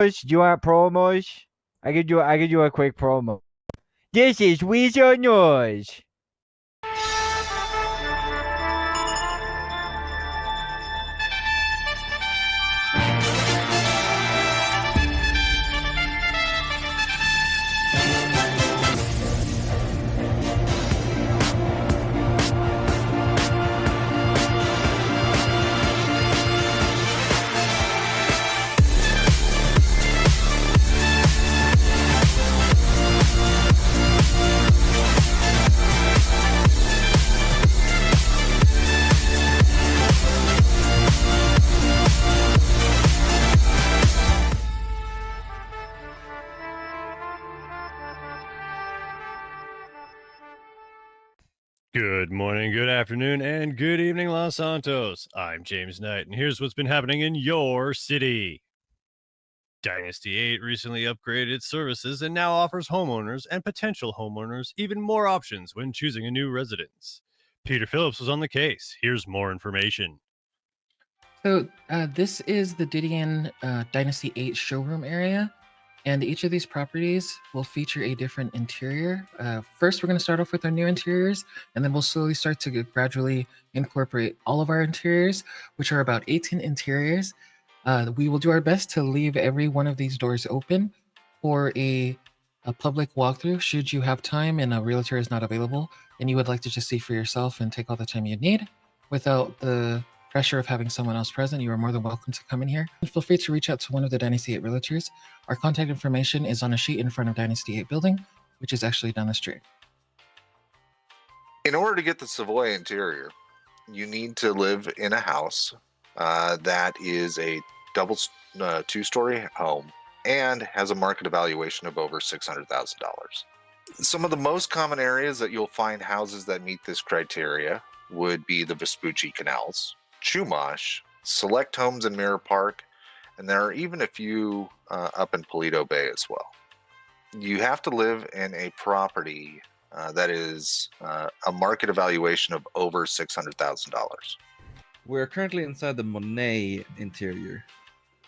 Do you want promos? I could do a quick promo. This is Weazel News. Good morning, good afternoon, and good evening, Los Santos. I'm James Knight, and here's what's been happening in your city. Dynasty 8 recently upgraded its services and now offers homeowners and potential homeowners even more options when choosing a new residence. Peter Phillips was on the case. Here's more information. So this is the Didion Dynasty 8 showroom area, and each of these properties will feature a different interior. First, we're going to start off with our new interiors, and then we'll slowly start to gradually incorporate all of our interiors, which are about 18 interiors. We will do our best to leave every one of these doors open for a public walkthrough should you have time and a realtor is not available and you would like to just see for yourself and take all the time you need without the pressure of having someone else present. You are more than welcome to come in here. And feel free to reach out to one of the Dynasty 8 realtors. Our contact information is on a sheet in front of Dynasty 8 building, which is actually down the street. In order to get the Savoy interior, you need to live in a house that is a double two-story home and has a market evaluation of over $600,000. Some of the most common areas that you'll find houses that meet this criteria would be the Vespucci Canals, Chumash, select homes in Mirror Park, and there are even a few up in Paleto Bay as well. You have to live in a property that is a market evaluation of over $600,000. We're currently inside the Monet interior.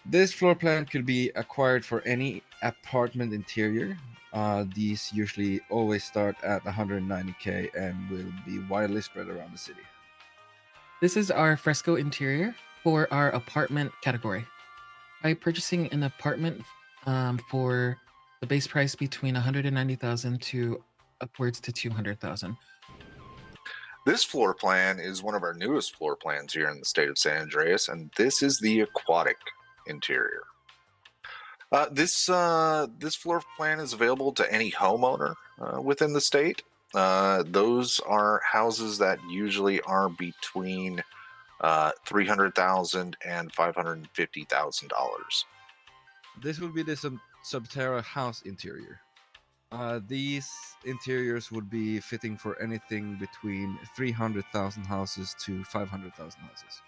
This floor plan could be acquired for any apartment interior. These usually always start at $190K and will be widely spread around the city. This is our fresco interior for our apartment category. By purchasing an apartment for the base price between $190,000 to upwards to $200,000. This floor plan is one of our newest floor plans here in the state of San Andreas, and this is the aquatic interior. This floor plan is available to any homeowner within the state. Those are houses that usually are between $300,000 and $550,000. This will be the Subterra house interior. These interiors would be fitting for anything between 300,000 houses to 500,000 houses.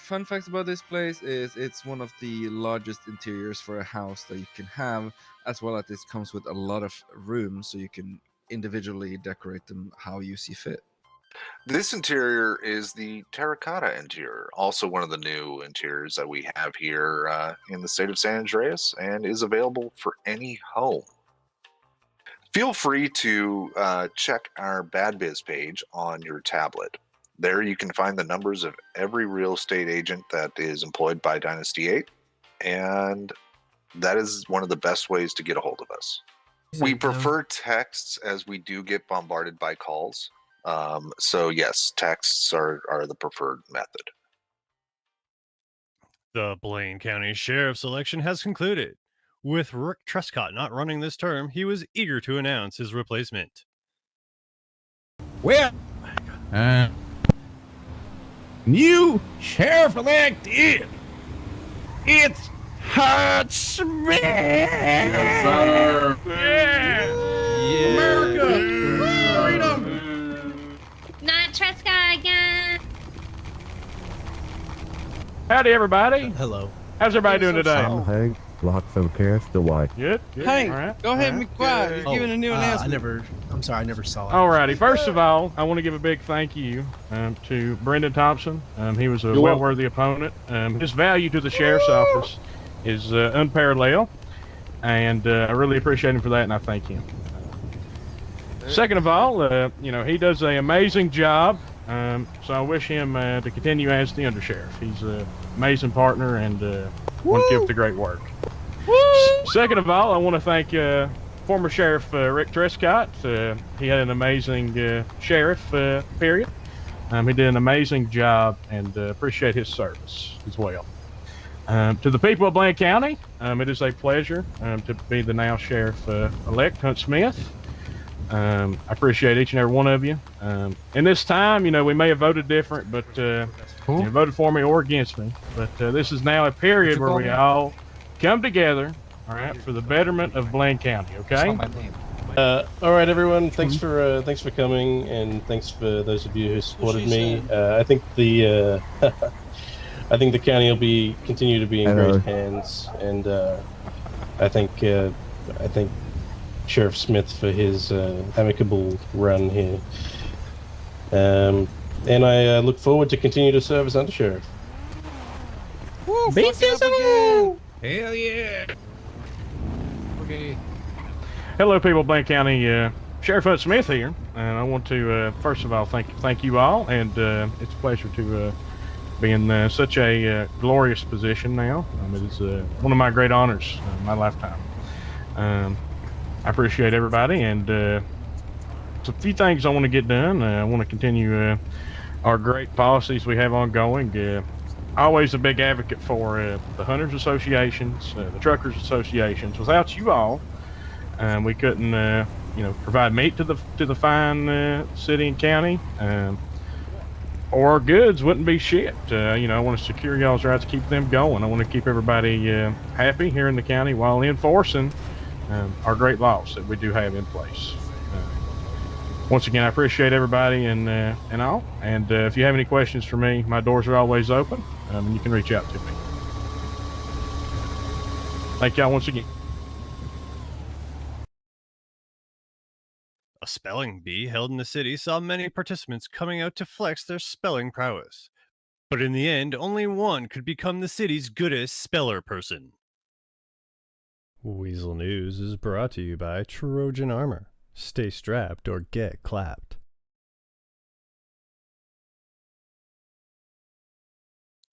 Fun facts about this place is it's one of the largest interiors for a house that you can have, as well as this comes with a lot of room so you can individually decorate them how you see fit. This interior is the terracotta interior, also one of the new interiors that we have here in the state of San Andreas, and is available for any home. Feel free to check our Bad Biz page on your tablet. There you can find the numbers of every real estate agent that is employed by Dynasty 8, and that is one of the best ways to get a hold of us. We prefer texts as we do get bombarded by calls. So yes, texts are the preferred method. The Blaine County Sheriff's election has concluded. With Rick Trescott not running this term, he was eager to announce his replacement. Well, new sheriff-elect is it's Hot Smith. Yes, sir. Yeah. America. Freedom. Not Trescott again. Howdy, everybody. Hello. How's everybody doing today? I'm Hank. Lots of care, still white. Good. Hank, All right. go ahead and be quiet. You're giving a new announcement. I'm sorry, I never saw it. Alrighty. First of all, I want to give a big thank you to Brendan Thompson. He was a well-worthy opponent. His value to the sheriff's office is unparalleled, and I really appreciate him for that, and I thank him. Second of all, he does an amazing job, so I wish him to continue as the undersheriff. He's an amazing partner, and want to keep up the great work. Second of all, I want to thank former Sheriff Rick Trescott. He had an amazing sheriff period. He did an amazing job, and appreciate his service as well. To the people of Bland County, it is a pleasure to be the now Sheriff-elect Hunt Smith. I appreciate each and every one of you. And this time, we may have voted different, but you voted for me or against me. But this is now a period where we all come together, all right, for the betterment of Bland County. Okay. All right, everyone. Thanks for coming, and thanks for those of you who supported me. I think the I think the county will continue to be in great hands, and I think Sheriff Smith for his amicable run here. And I look forward to continue to serve as undersheriff. Hell yeah! Okay. Hello, people of Bland County. Sheriff Hunt Smith here, and I want to first of all thank you all, and it's a pleasure to be in such a glorious position now. It is one of my great honors in my lifetime. I appreciate everybody, and there's a few things I want to get done. I want to continue our great policies we have ongoing. Always a big advocate for the hunters associations, the truckers associations. Without you all, we couldn't, provide meat to the fine city and county, or our goods wouldn't be shipped. I want to secure y'all's rights, keep them going. I want to keep everybody happy here in the county while enforcing our great laws that we do have in place. Once again, I appreciate everybody and all. And if you have any questions for me, my doors are always open, and you can reach out to me. Thank y'all once again. A spelling bee held in the city saw many participants coming out to flex their spelling prowess. But in the end, only one could become the city's goodest speller person. Weazel News is brought to you by Trojan Armor. Stay strapped or get clapped.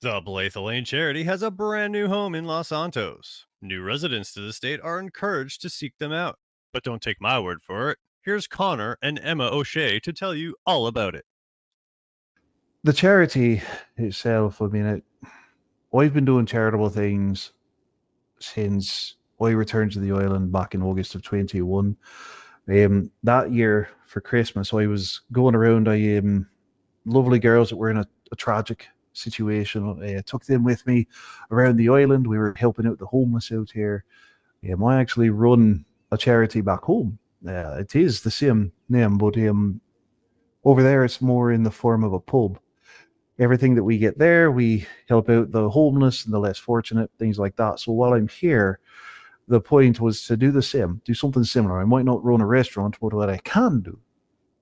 The Blythe Lane Charity has a brand new home in Los Santos. New residents to the state are encouraged to seek them out. But don't take my word for it. Here's Connor and Emma O'Shea to tell you all about it. The charity itself, I've been doing charitable things since I returned to the island back in August of 21. That year for Christmas, I was going around lovely girls that were in a tragic situation. I took them with me around the island. We were helping out the homeless out here. I actually run a charity back home. It is the same name, but over there it's more in the form of a pub. Everything that we get there, we help out the homeless and the less fortunate, things like that. So while I'm here, the point was to do the same, do something similar. I might not run a restaurant, but what I can do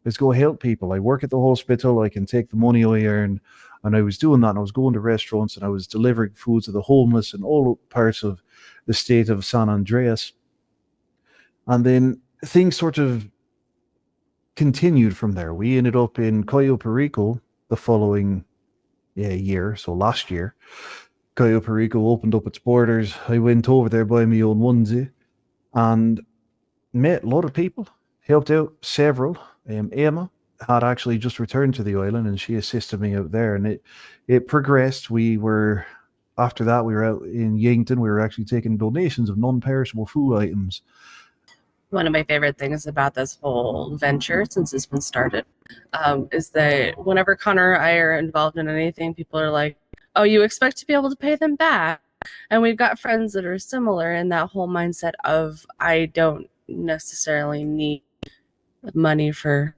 is go help people. I work at the hospital. I can take the money I earn, and I was doing that. And I was going to restaurants, and I was delivering food to the homeless in all parts of the state of San Andreas. And then things sort of continued from there. We ended up in Cayo Perico the following year, so last year. Cayo Perico opened up its borders. I went over there by my own onesie and met a lot of people, helped out several. Emma had actually just returned to the island, and she assisted me out there, and it progressed. After that, we were out in Yankton. We were actually taking donations of non-perishable food items. One of my favorite things about this whole venture, since it's been started, is that whenever Connor or I are involved in anything, people are like, oh, you expect to be able to pay them back. And we've got friends that are similar in that whole mindset of, I don't necessarily need money for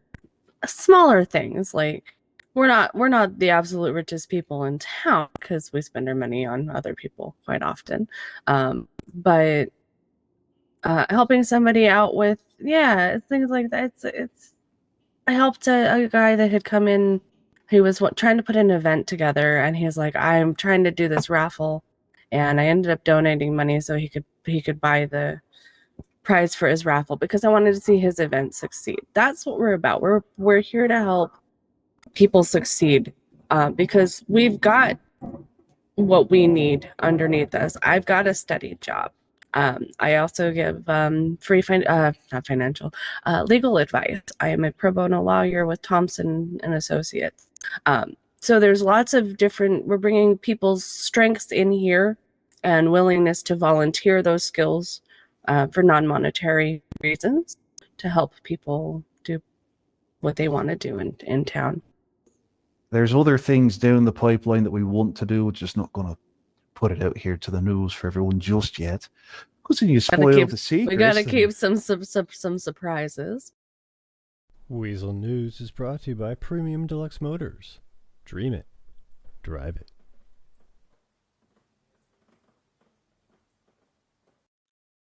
smaller things. Like, we're not the absolute richest people in town because we spend our money on other people quite often. But helping somebody out with things like that. I helped a guy that had come in who was trying to put an event together, and he was like, I'm trying to do this raffle, and I ended up donating money so he could buy the prize for his raffle because I wanted to see his event succeed. That's what we're about. We're here to help people succeed because we've got what we need underneath us. I've got a steady job. I also give free not financial legal advice. I am a pro bono lawyer with Thompson and Associates. So there's lots of different. We're bringing people's strengths in here and willingness to volunteer those skills for non-monetary reasons to help people do what they want to do in town. There's other things down the pipeline that we want to do. We're just not going to put it out here to the news for everyone just yet. Because then you spoil the secrets. We gotta keep some surprises. Weazel News is brought to you by Premium Deluxe Motors. Dream it. Drive it.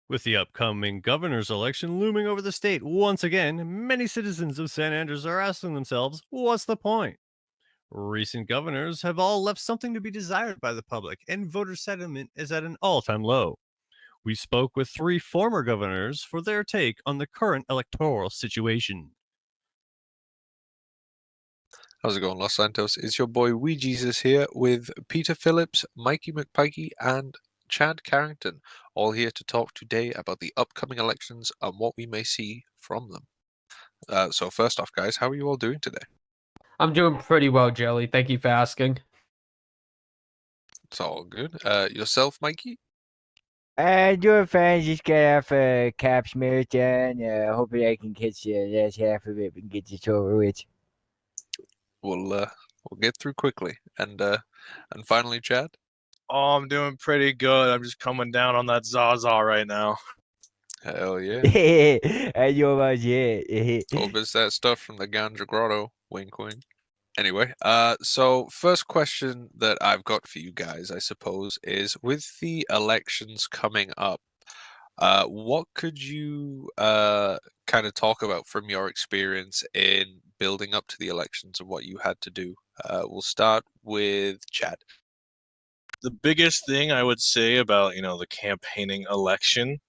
With the upcoming governor's election looming over the state once again, many citizens of San Andreas are asking themselves, what's the point? Recent governors have all left something to be desired by the public, and voter sentiment is at an all-time low. We spoke with 3 former governors for their take on the current electoral situation. How's it going, Los Santos? It's your boy Wee Jesus here with Peter Phillips, Mikey McPikey, and Chad Carrington, all here to talk today about the upcoming elections and what we may see from them. So first off, guys, how are you all doing today? I'm doing pretty well, Jelly. Thank you for asking. It's all good. Yourself, Mikey? Doing fine. Just got off a Caps marathon. Hoping I can catch the last half of it and get this over with. We'll get through quickly. And finally, Chad? Oh, I'm doing pretty good. I'm just coming down on that Zaza right now. Hell yeah. I know about it. Hope it's that stuff from the Ganja Grotto. Wink, wink. Anyway, so first question that I've got for you guys, I suppose, is with the elections coming up, what could you kind of talk about from your experience in building up to the elections and what you had to do? We'll start with Chad. The biggest thing I would say about, the campaigning election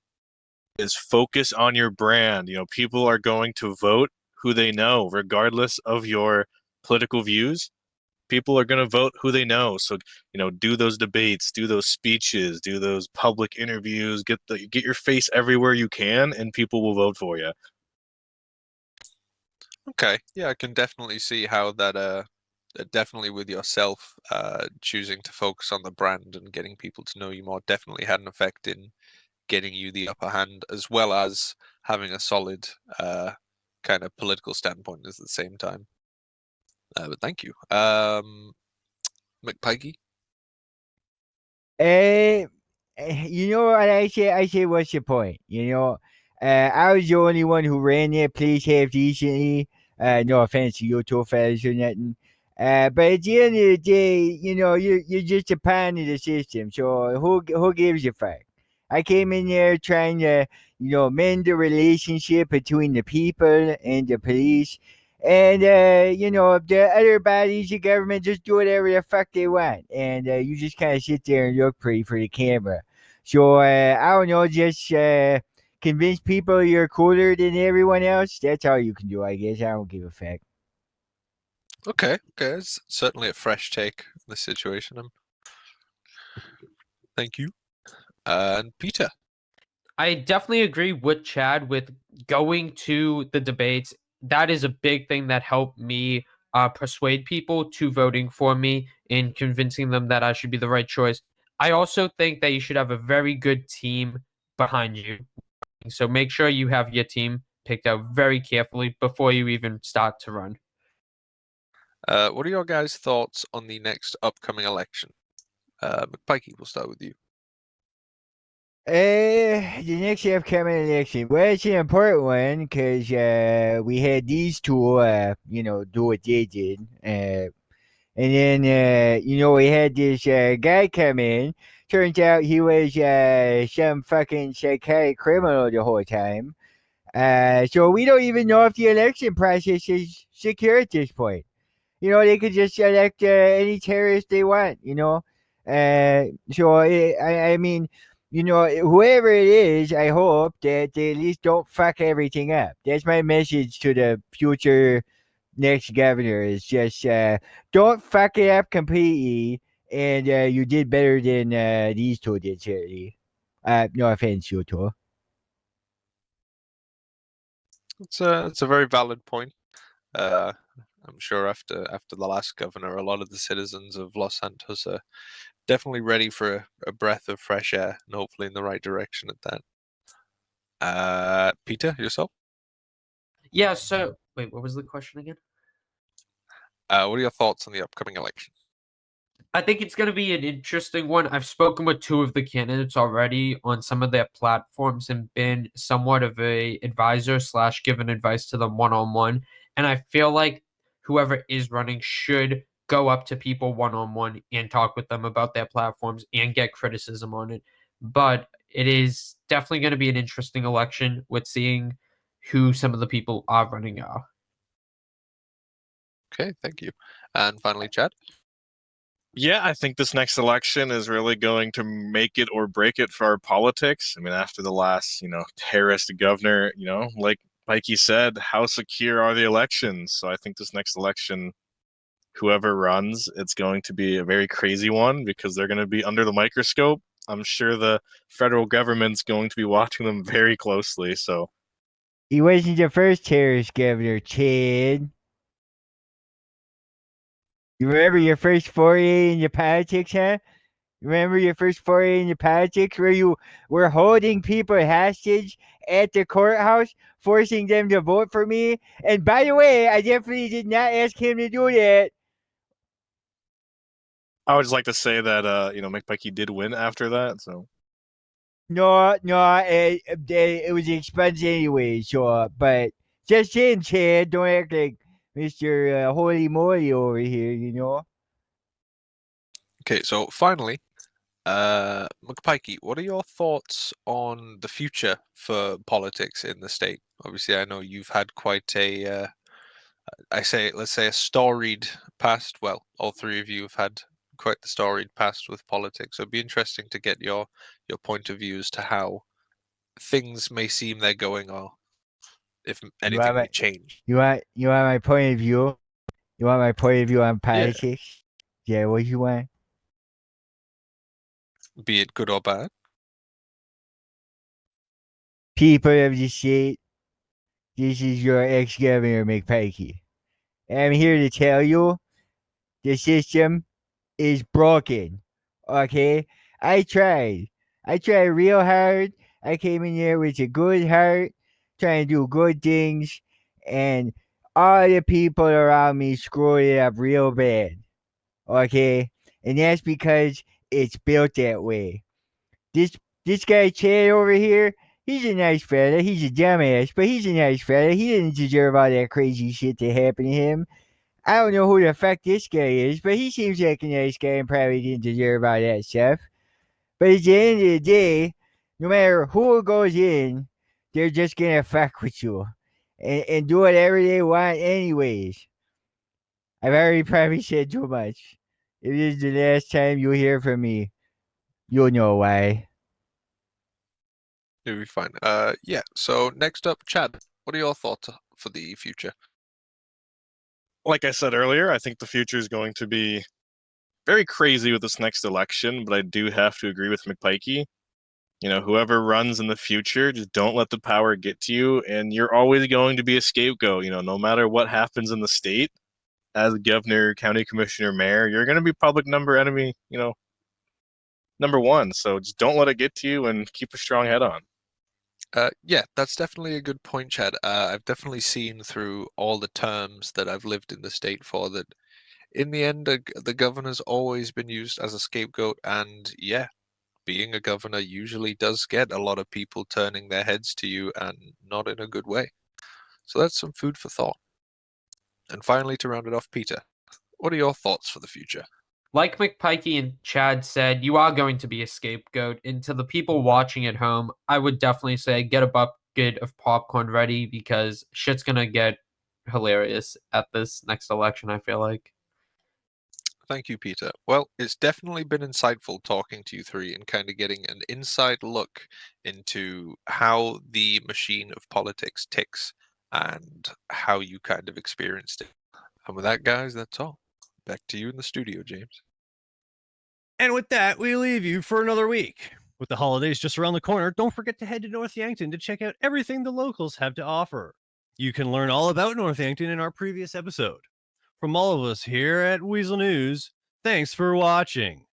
is focus on your brand. People are going to vote who they know, regardless of your political views. People are going to vote who they know. So, do those debates, do those speeches, do those public interviews, get your face everywhere you can, and people will vote for you. Okay, yeah, I can definitely see how that definitely with yourself choosing to focus on the brand and getting people to know you more definitely had an effect in getting you the upper hand, as well as having a solid kind of political standpoint at the same time. But thank you. McPikey? You know what I say, what's the point? I was the only one who ran that place half decently. No offense to your two fellas or nothing. But at the end of the day, you're just a pawn of the system. So who gives a fuck? I came in there trying to, mend the relationship between the people and the police. And, the other bodies of government just do whatever the fuck they want. And you just kind of sit there and look pretty for the camera. So, I don't know, just convince people you're cooler than everyone else. That's all you can do, I guess. I don't give a fuck. Okay, it's certainly a fresh take on the situation. Thank you. And Peter? I definitely agree with Chad with going to the debates. That is a big thing that helped me persuade people to voting for me and convincing them that I should be the right choice. I also think that you should have a very good team behind you. So make sure you have your team picked out very carefully before you even start to run. What are your guys' thoughts on the next upcoming election? McPikey, we'll start with you. The next upcoming election. Well, it's an important one because we had these two, do what they did. And then, we had this guy come in. Turns out he was some fucking psychotic criminal the whole time. So we don't even know if the election process is secure at this point. They could just elect any terrorist they want, So I mean, whoever it is, I hope that they at least don't fuck everything up. That's my message to the future next governor. Is just don't fuck it up completely, and you did better than these two did, Charity. No offense, you two. It's a very valid point. I'm sure after the last governor, a lot of the citizens of Los Santos are definitely ready for a breath of fresh air, and hopefully in the right direction at that. Peter, yourself? Yeah, so wait, what was the question again? What are your thoughts on the upcoming election? I think it's going to be an interesting one. I've spoken with two of the candidates already on some of their platforms and been somewhat of a advisor / given advice to them one-on-one. And I feel like whoever is running should go up to people one-on-one and talk with them about their platforms and get criticism on it. But it is definitely going to be an interesting election with seeing who some of the people are running are. Okay, thank you. And finally, Chad? Yeah, I think this next election is really going to make it or break it for our politics. I mean, after the last, terrorist governor, like Mikey said, how secure are the elections? So I think this next election, whoever runs, it's going to be a very crazy one because they're going to be under the microscope. I'm sure the federal government's going to be watching them very closely. So He wasn't the first terrorist governor, Chad. You remember your first foray into politics, huh? Remember your first foray into politics where you were holding people hostage at the courthouse, forcing them to vote for me? And by the way, I definitely did not ask him to do that. I would just like to say that, McPikey did win after that. So No, it was expensive anyway, sure. But just saying, Chad, don't act like Mr. Holy Moly over here. Okay, so finally, McPikey, what are your thoughts on the future for politics in the state? Obviously, I know you've had quite a, let's say a storied past. Well, all three of you have had quite the storied past with politics. So it'd be interesting to get your point of view as to how things may seem they're going, or if anything may change. You want my point of view? You want my point of view on politics? Yeah, what you want? Be it good or bad. People of the state, this is your ex-governor McPikey. I'm here to tell you the system is broken. Okay? I tried. I tried real hard. I came in here with a good heart, trying to do good things, and all the people around me screwed it up real bad. Okay? And that's because it's built that way. This guy Chad over here, he's a nice fella. He's a dumbass, but he's a nice fella. He didn't deserve all that crazy shit to happen to him. I don't know who the fuck this guy is, but he seems like a nice guy and probably didn't deserve all that stuff. But at the end of the day, no matter who goes in, they're just gonna fuck with you and do whatever they want anyways. I've already probably said too much. If this is the last time you hear from me, you'll know why. It'll be fine. Yeah. So next up, Chad, what are your thoughts for the future? like I said earlier, I think the future is going to be very crazy with this next election, but I do have to agree with McPikey. Whoever runs in the future, just don't let the power get to you, and you're always going to be a scapegoat. No matter what happens in the state, as governor, county commissioner, mayor, you're going to be public enemy, number one. So just don't let it get to you and keep a strong head on. Yeah, that's definitely a good point, Chad. I've definitely seen through all the terms that I've lived in the state for that in the end, the governor's always been used as a scapegoat. And yeah, being a governor usually does get a lot of people turning their heads to you and not in a good way. So that's some food for thought. And finally, to round it off, Peter, what are your thoughts for the future? Like McPikey and Chad said, you are going to be a scapegoat. And to the people watching at home, I would definitely say get a bucket of popcorn ready because shit's going to get hilarious at this next election, I feel like. Thank you, Peter. Well, it's definitely been insightful talking to you three and kind of getting an inside look into how the machine of politics ticks and how you kind of experienced it. And with that, guys, that's all. Back to you in the studio, James. And with that, we leave you for another week. With the holidays just around the corner, don't forget to head to North Yankton to check out everything the locals have to offer. You can learn all about North Yankton in our previous episode. From all of us here at Weazel News, thanks for watching.